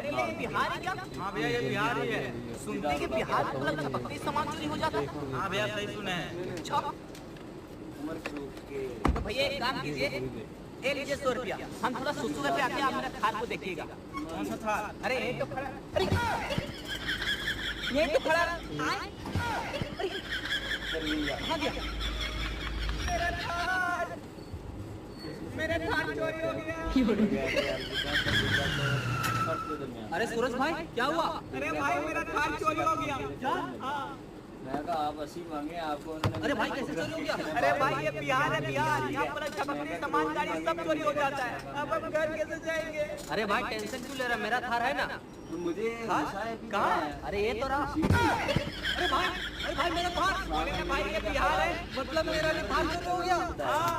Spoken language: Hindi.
अरे ये बिहार है क्या? हाँ भैया ये बिहार ही है। सुनते कि बिहार में मतलब झपकते सामान चोरी हो जाता है। हाँ भैया सही सुने हैं। अच्छा तो भैया एक काम कीजिए, ये लीजिए 100 रुपया। हम थोड़ा सुसु पे आते हैं, आप मेरा थार को देखिएगा। कौन सा था? अरे ये तो खड़ा, अरे ये तो खड़ा, अरे कहाँ गया? मेरा थार चोरी हो गया। अरे सूरज भाई क्या हुआ? अरे भाई मेरा थार चोरी हो गया। मैं कहा आप 80 मांगे आपको उन्होंने। अरे भाई कैसे चोरी हो गया? अरे भाई ये बिहार है, बिहार यहाँ पर झपकने सामान गाड़ी सब चोरी हो जाता है। अब हम घर कैसे जाएंगे? अरे भाई टेंशन क्यों ले रहा है, मेरा थार है ना। तो मुझे कहाँ? अरे ये तो रहा। अरे भाई मेरा थार। अरे भाई ये बिहार है, मतलब मेरा भी थार चोरी हो गया। हाँ।